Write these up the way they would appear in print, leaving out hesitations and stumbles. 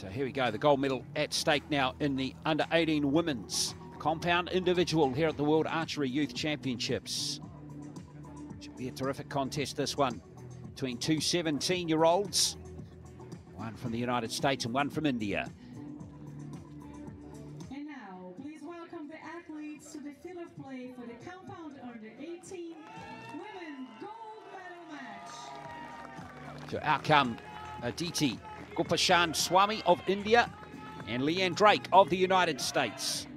So here we go, the gold medal at stake now in the under-18 women's compound individual here at the World Archery Youth Championships. Should be a terrific contest, this one, between two 17-year-olds, one from the United States and one from India. And now, please welcome the athletes to the field of play for the compound under-18 women gold medal match. So out come Aditi Swami of India and Leann Drake of the United States.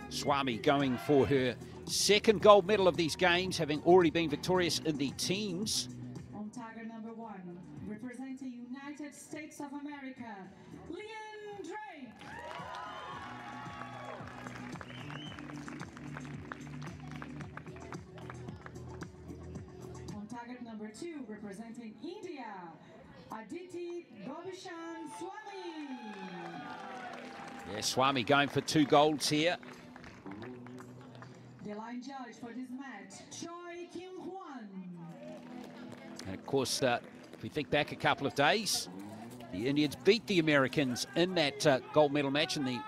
Swami going for her second gold medal of these games, having already been victorious in the teams. On target number 1, representing United States of America, Leann Drake. On target number 2, representing India, Aditi Swami. Yeah, Swami going for 2 golds here. The line judge for this match, Choi Kim-hwan. And of course, if we think back a couple of days, the Indians beat the Americans in that gold medal match in the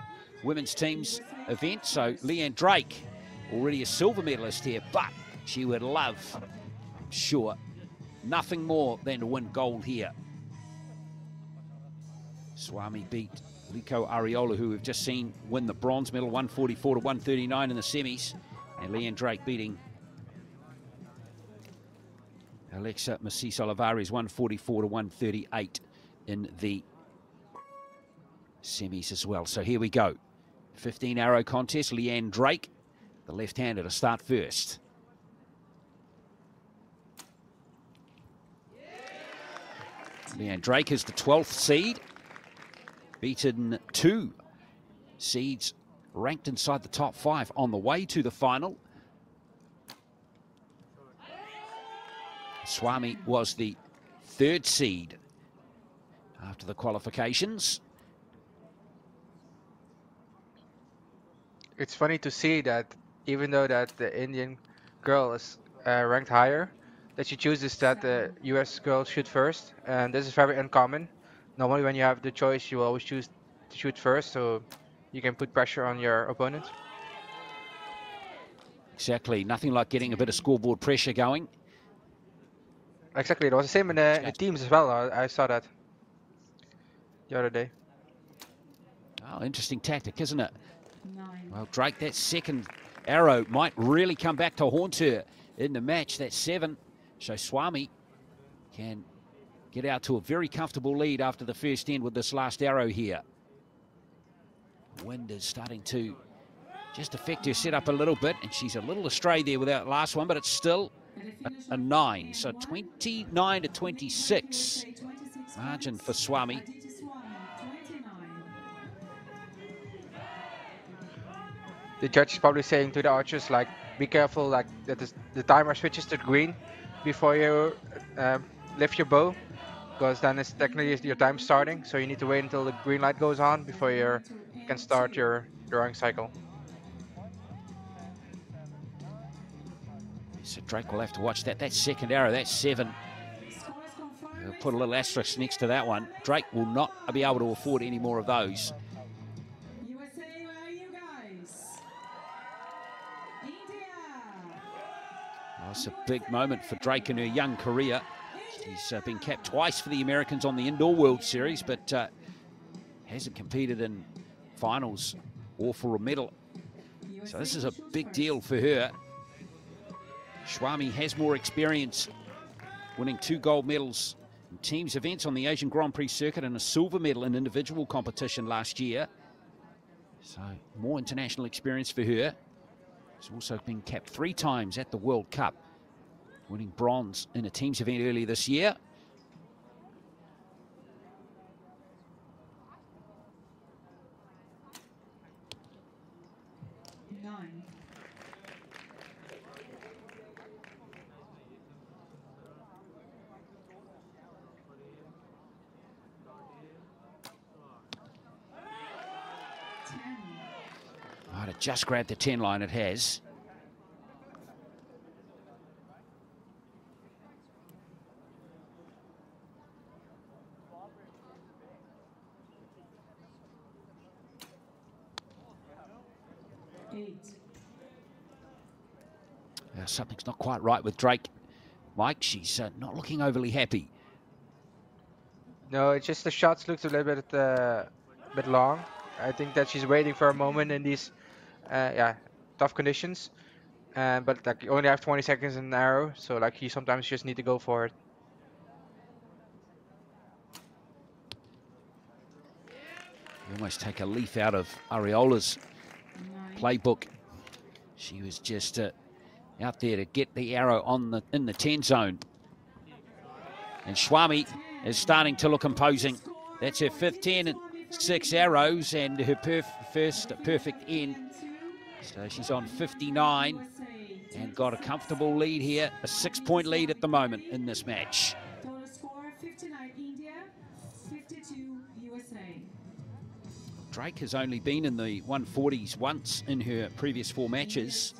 women's teams event. So Leann Drake, already a silver medalist here, but she would love, I'm sure, nothing more than to win gold here. Swami beat Liko Ariola, who we've just seen win the bronze medal, 144 to 139 in the semis. And Leann Drake beating Alexa Massis-Olivares, 144 to 138 in the semis as well. So here we go. 15-arrow contest. Leann Drake, the left-hander, to start first. Leann Drake is the 12th seed. Beaten 2 seeds ranked inside the top 5 on the way to the final. Swami was the 3rd seed after the qualifications. It's funny to see that even though that the Indian girl is ranked higher, that she chooses that the US girl shoot first, and this is very uncommon. Normally when you have the choice, you always choose to shoot first, so you can put pressure on your opponent. Exactly, nothing like getting a bit of scoreboard pressure going. Exactly, it was the same in the teams as well. I saw that the other day. Oh, interesting tactic, isn't it? Well, Drake, that second arrow might really come back to haunt her in the match. That 7. So Swami can get out to a very comfortable lead after the first end with this last arrow here. Wind is starting to just affect her setup a little bit, and she's a little astray there with that last one, but it's still a 9. So 29 to 26 margin for Swami. The judge is probably saying to the archers, like, be careful, like that the timer switches to green before you lift your bow, because then it's technically your time starting. So you need to wait until the green light goes on before you can start your drawing cycle. So Drake will have to watch that. That second arrow, that 7. We'll put a little asterisk next to that one. Drake will not be able to afford any more of those. Oh, it's a big moment for Drake in her young career. She's been capped twice for the Americans on the Indoor World Series, but hasn't competed in finals or for a medal. So this is a big deal for her. Swami has more experience, winning 2 gold medals in teams events on the Asian Grand Prix circuit and a silver medal in individual competition last year. So more international experience for her. She's also been capped 3 times at the World Cup, winning bronze in a teams event earlier this year. Might have just grabbed the 10 line, it has. Something's not quite right with Drake. Mike, she's not looking overly happy. No, it's just the shots looked a little bit long. I think that she's waiting for a moment in these tough conditions. But like you only have 20 seconds in an arrow, so like you sometimes just need to go for it. You almost take a leaf out of Ariola's playbook. She was just out there to get the arrow in the 10 zone. And Swami is starting to look imposing. That's her 5th 10 and 6 arrows and her first perfect end. So she's on 59 and got a comfortable lead here, a 6-point lead at the moment in this match. Total score 59 India, 52 USA. Drake has only been in the 140s once in her previous 4 matches.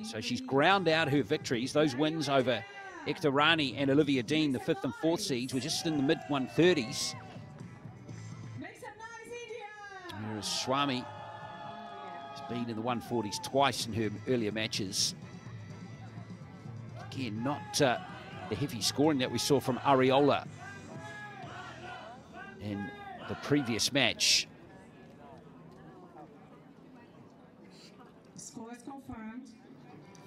So she's ground out her victories. Those wins over Ekta Rani and Olivia Dean, the 5th and 4th seeds, were just in the mid-130s. Whereas Swami has been in the 140s twice in her earlier matches. Again, not the heavy scoring that we saw from Ariola in the previous match. Scores confirmed.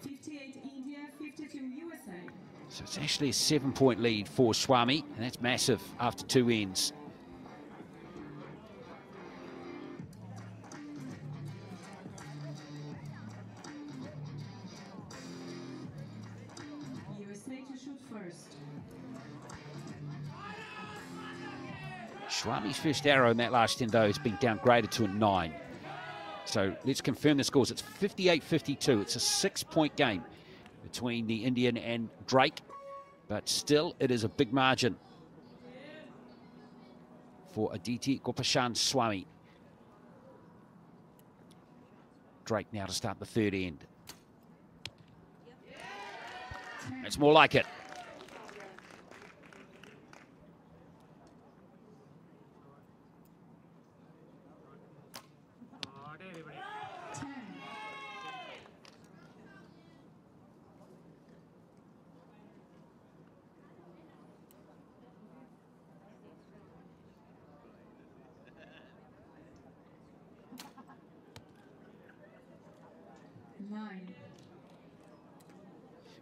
58 India, 52 USA. So it's actually a 7-point lead for Swami, and that's massive after 2 ends. USA to shoot first. Swami's first arrow in that last endo has been downgraded to a 9. So let's confirm the scores. It's 58-52. It's a 6-point game between the Indian and Drake, but still it is a big margin for Aditi Swami. Drake now to start the 3rd end. It's more like it.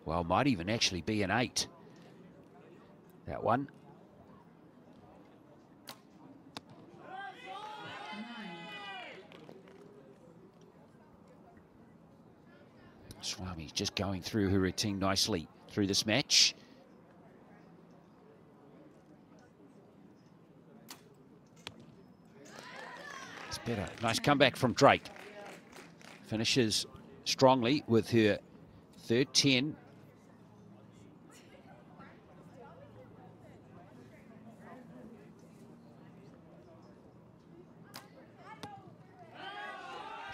Well, might even actually be an 8. That one. 9. Swami's just going through her routine nicely through this match. It's better. Nice comeback from Drake. Finishes strongly with her 3rd 10.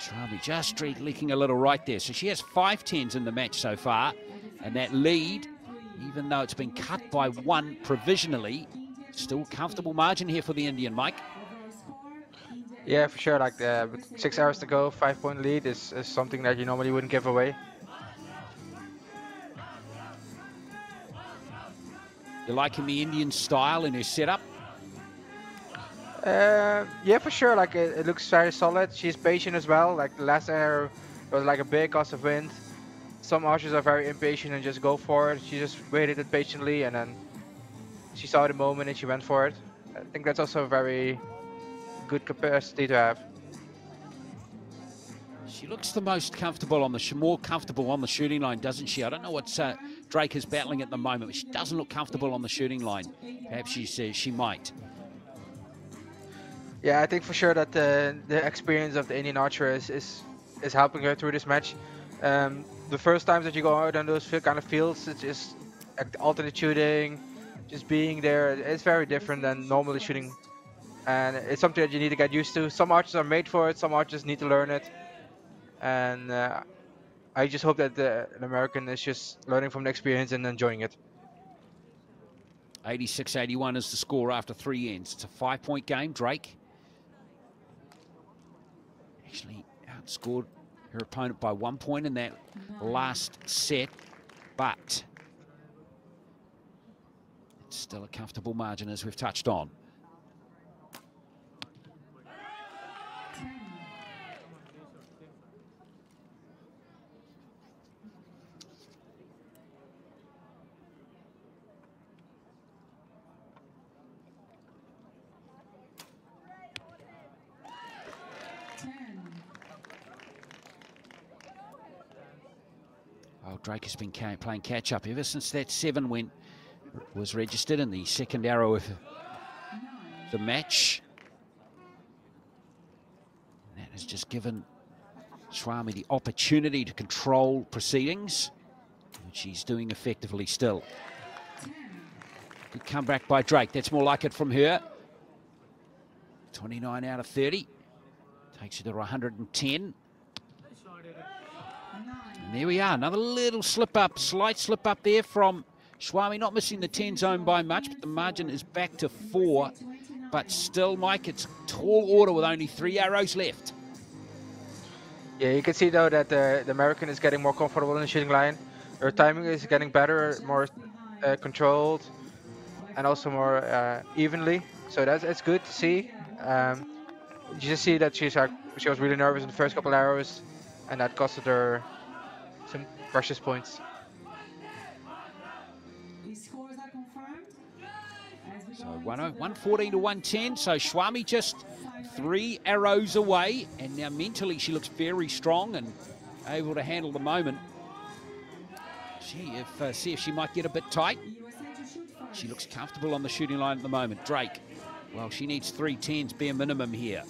Swami just leaking a little right there. So she has 5 10s in the match so far. And that lead, even though it's been cut by 1 provisionally, still comfortable margin here for the Indian, Mike. Yeah, for sure. Like with 6 hours to go, 5-point lead is something that you normally wouldn't give away. You liking the Indian style in her setup? Yeah, for sure. Like it looks very solid. She's patient as well. Like the last arrow was like a big gust of wind. Some archers are very impatient and just go for it. She just waited it patiently, and then she saw the moment and she went for it. I think that's also a very good capacity to have. She looks the most comfortable on the more comfortable on the shooting line, doesn't she? I don't know what Drake is battling at the moment, but she doesn't look comfortable on the shooting line. Perhaps she says she might. Yeah, I think for sure that the experience of the Indian archer is helping her through this match. The first times that you go out on those kind of fields, it's just like alternate shooting, just being there. It's very different than normally shooting, and it's something that you need to get used to. Some archers are made for it, some archers need to learn it, and I just hope that an American is just learning from the experience and enjoying it. 86-81 is the score after 3 ends. It's a 5-point game. Drake actually outscored her opponent by 1 point in that last set, but it's still a comfortable margin as we've touched on. Well, Drake has been playing catch-up ever since that 7 was registered in the second arrow of the match. And that has just given Swami the opportunity to control proceedings, which she's doing effectively still. Good comeback by Drake. That's more like it from her. 29 out of 30. Takes you to 110. And there we are, another little slip up, slight slip up there from Swami, not missing the 10 zone by much, but the margin is back to 4. But still, Mike, it's tall order with only 3 arrows left. Yeah, you can see though that the American is getting more comfortable in the shooting line. Her timing is getting better, more controlled, and also more evenly. So it's good to see. You just see that she was really nervous in the first couple arrows, and that costed her some precious points. So 114 to 110. So Swami just 3 arrows away, and now mentally she looks very strong and able to handle the moment. See if she might get a bit tight. She looks comfortable on the shooting line at the moment. Drake, well, she needs 3 10s bare minimum here.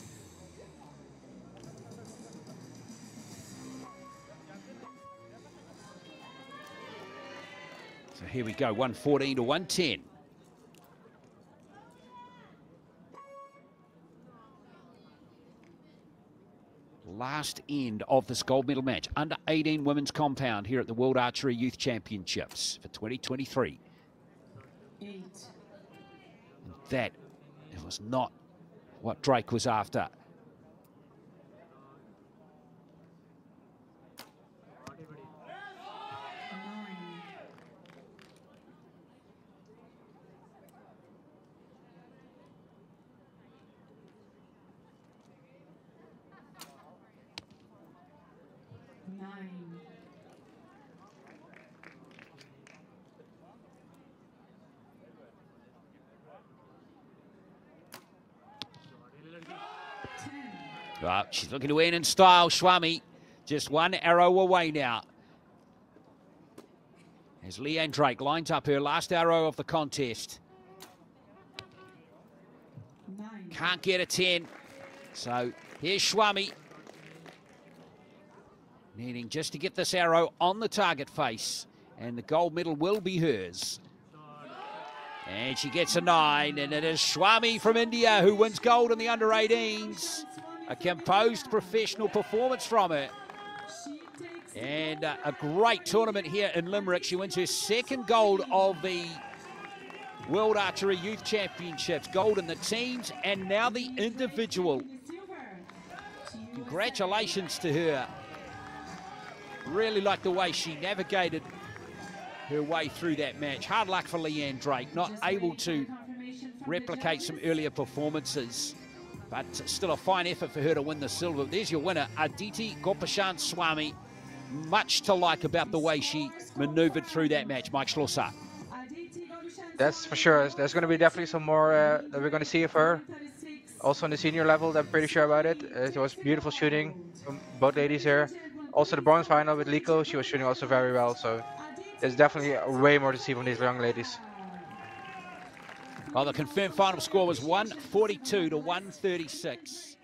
So here we go, 114 to 110. Last end of this gold medal match, under 18 women's compound here at the World Archery Youth Championships for 2023. 8. And that was not what Drake was after. Well, she's looking to win in style, Swami. Just 1 arrow away now. As Leann Drake lines up her last arrow of the contest. 9. Can't get a 10. So here's Swami. Needing just to get this arrow on the target face. And the gold medal will be hers. And she gets a 9. And it is Swami from India who wins gold in the under 18s. A composed professional performance from her. And a great tournament here in Limerick. She wins her 2nd gold of the World Archery Youth Championships. Gold in the teams and now the individual. Congratulations to her. Really like the way she navigated her way through that match. Hard luck for Leann Drake, not able to replicate some earlier performances. But still a fine effort for her to win the silver. There's your winner, Aditi Swami. Much to like about the way she maneuvered through that match. Mike Schlosser. That's for sure. There's going to be definitely some more that we're going to see of her. Also on the senior level, I'm pretty sure about it. It was beautiful shooting from both ladies here. Also the bronze final with Liko, she was shooting also very well. So there's definitely way more to see from these young ladies. Well, the confirmed final score was 142 to 136.